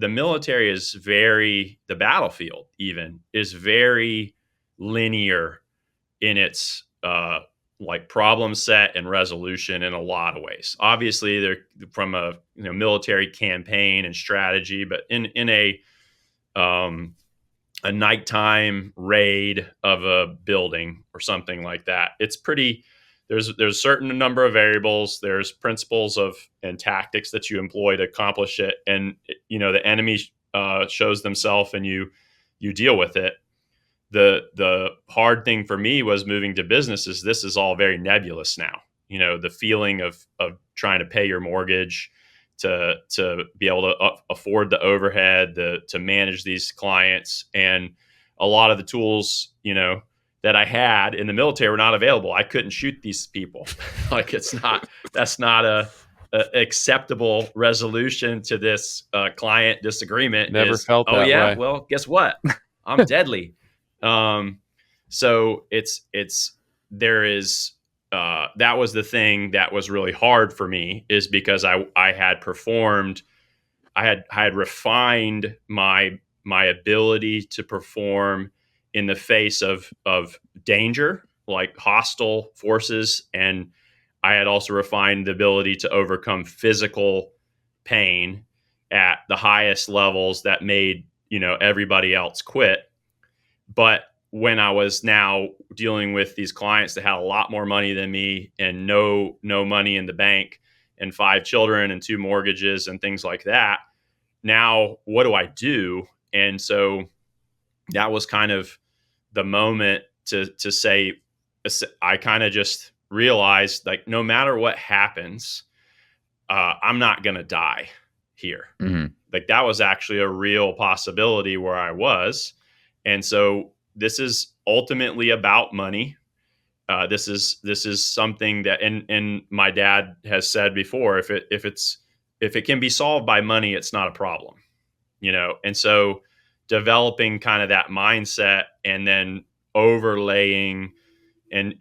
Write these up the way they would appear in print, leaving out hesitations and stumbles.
the military is the battlefield even is very linear in its like problem set and resolution in a lot of ways. Obviously, they're from a military campaign and strategy, but in a nighttime raid of a building or something like that, it's pretty. There's a certain number of variables. There's principles and tactics that you employ to accomplish it, and the enemy shows themselves, and you deal with it. The hard thing for me was moving to businesses. This is all very nebulous now. The feeling of trying to pay your mortgage, to be able to afford the overhead, to manage these clients, and a lot of the tools that I had in the military were not available. I couldn't shoot these people. Like that's not a acceptable resolution to this client disagreement. Never felt that way. Well, guess what? I'm deadly. So there is, that was the thing that was really hard for me, is because I had performed, I had refined my ability to perform in the face of danger, like hostile forces. And I had also refined the ability to overcome physical pain at the highest levels that made, everybody else quit. But when I was now dealing with these clients that had a lot more money than me and no money in the bank and 5 children and 2 mortgages and things like that, now what do I do? And so that was kind of the moment to say, I kind of just realized, like, no matter what happens, I'm not going to die here. Mm-hmm. Like, that was actually a real possibility where I was. And so this is ultimately about money. This is something that, and my dad has said before, if it can be solved by money, it's not a problem, And so developing kind of that mindset, and then overlaying, and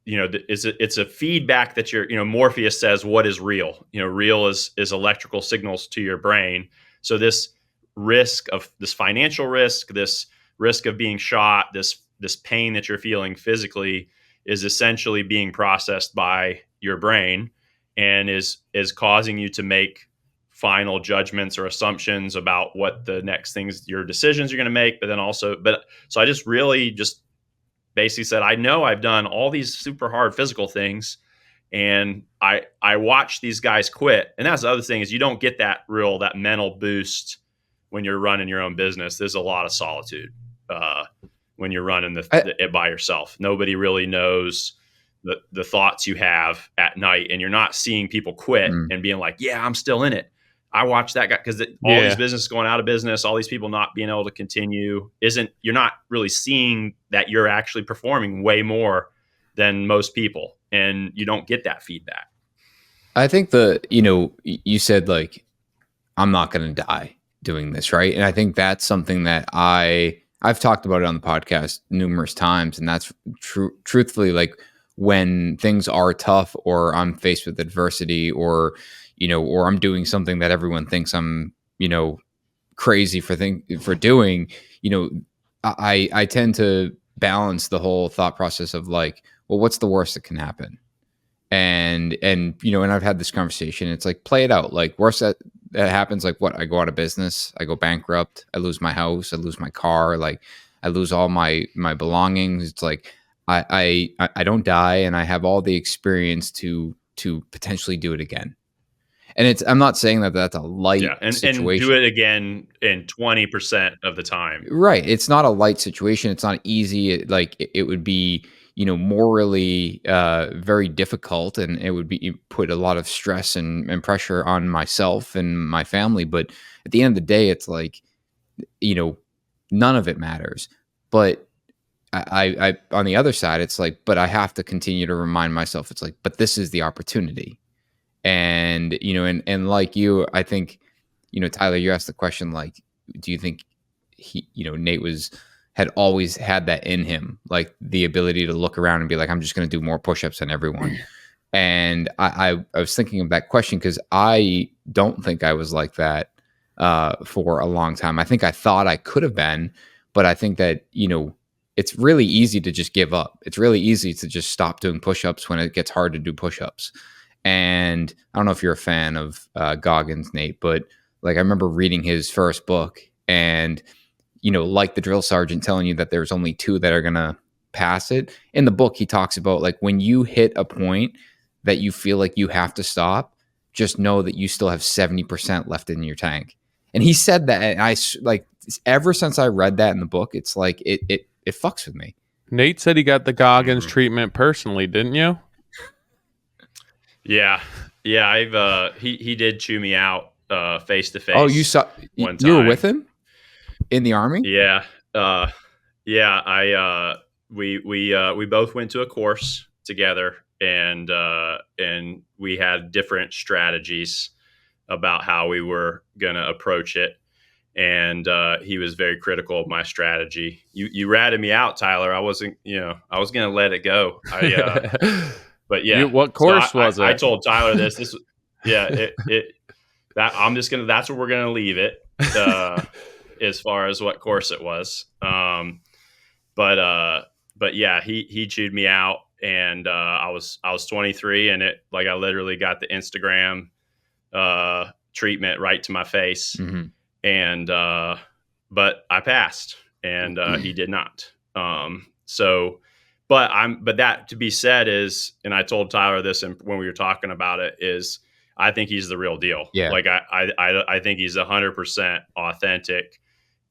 it's a feedback that Morpheus says, what is real? Real is electrical signals to your brain. So this risk of this financial risk, this risk of being shot, this pain that you're feeling physically, is essentially being processed by your brain, and is causing you to make final judgments or assumptions about what the next things, your decisions you're going to make. So I just really just basically said, I know I've done all these super hard physical things, and I watch these guys quit. And that's the other thing, is you don't get that mental boost when you're running your own business. There's a lot of solitude when you're running it by yourself. Nobody really knows the thoughts you have at night, and you're not seeing people quit and being like, yeah, I'm still in it. I watched that guy, because all these businesses going out of business, all these people not being able to continue, you're not really seeing that you're actually performing way more than most people, and you don't get that feedback. I think you said, like, I'm not going to die doing this, right? And I think that's something that I've talked about it on the podcast numerous times, and that's truthfully, like, when things are tough, or I'm faced with adversity, or I'm doing something that everyone thinks I'm, crazy for doing, I tend to balance the whole thought process of, like, well, what's the worst that can happen? And I've had this conversation. It's like, play it out. Like, worst that happens, like, what? I go out of business, I go bankrupt, I lose my house, I lose my car, like, I lose all my belongings. It's like, I don't die, and I have all the experience to potentially do it again. And I'm not saying that that's a light situation. And do it again in 20% of the time. Right. It's not a light situation. It's not easy. It would be, morally very difficult, and it would be put a lot of stress and pressure on myself and my family. But at the end of the day, it's like, none of it matters. But I on the other side, it's like, but I have to continue to remind myself, it's like, but this is the opportunity. And, and like you, I think, Tyler, you asked the question, like, do you think Nate had always had that in him, like the ability to look around and be like, I'm just going to do more push-ups than everyone. And I was thinking of that question, because I don't think I was like that for a long time. I think I thought I could have been, but I think that, it's really easy to just give up. It's really easy to just stop doing push-ups when it gets hard to do push-ups. And I don't know if you're a fan of Goggins, Nate, but like I remember reading his first book and, like the drill sergeant telling you that there's only two that are going to pass it. In the book, he talks about like when you hit a point that you feel like you have to stop, just know that you still have 70% left in your tank. And he said that, and I like ever since I read that in the book, it's like it fucks with me. Nate said he got the Goggins treatment personally, didn't you? Yeah. I've he did chew me out face to face. Oh, you saw? One You were time with him in the Army? Yeah. We both went to a course together, and we had different strategies about how we were gonna approach it. And he was very critical of my strategy. You ratted me out, Tyler. I wasn't, I was gonna let it go. But yeah, what course was it? I told Tyler this. Yeah, that's where we're gonna leave it. As far as what course it was. But yeah, he chewed me out, and I was 23, and I literally got the Instagram treatment right to my face. Mm-hmm. And but I passed, and he did not. But that to be said is, and I told Tyler this when we were talking about it, is I think he's the real deal. Yeah. Like I think he's 100% authentic.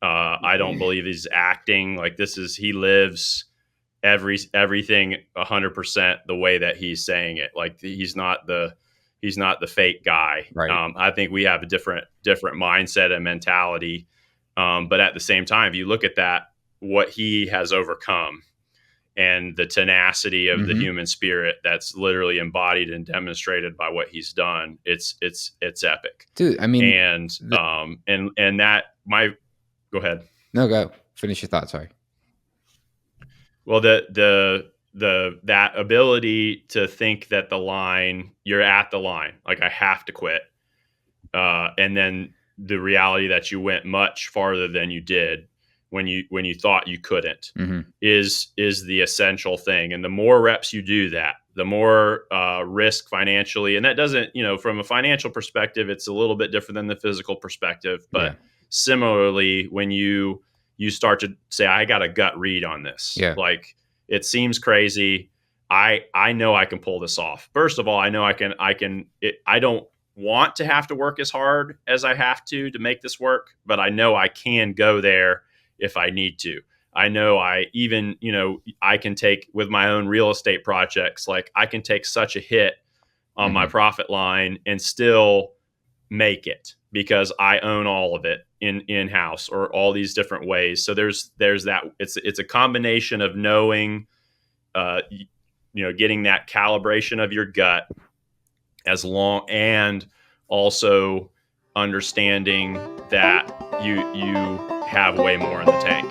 I don't believe he's acting. Like he lives everything 100% the way that he's saying it. Like he's not the fake guy. Right. I think we have a different mindset and mentality. But at the same time, if you look at that, what he has overcome and the tenacity of the human spirit that's literally embodied and demonstrated by what he's done, it's epic. Dude, I mean, and that go ahead. No, go finish your thought. Sorry. Well, that ability to think that you're at the line, like I have to quit. And then the reality that you went much farther than you did when you thought you couldn't is the essential thing. And the more reps you do that, the more risk financially. And that doesn't, from a financial perspective, it's a little bit different than the physical perspective. But similarly, when you start to say, I got a gut read on this, like it seems crazy. I know I can pull this off. First of all, I know I can, I don't want to have to work as hard as I have to make this work, but I know I can go there if I need to. I know I can take with my own real estate projects, like I can take such a hit on my profit line and still make it because I own all of it in-house or all these different ways. So there's that, it's a combination of knowing, getting that calibration of your gut and also understanding that you have way more in the tank.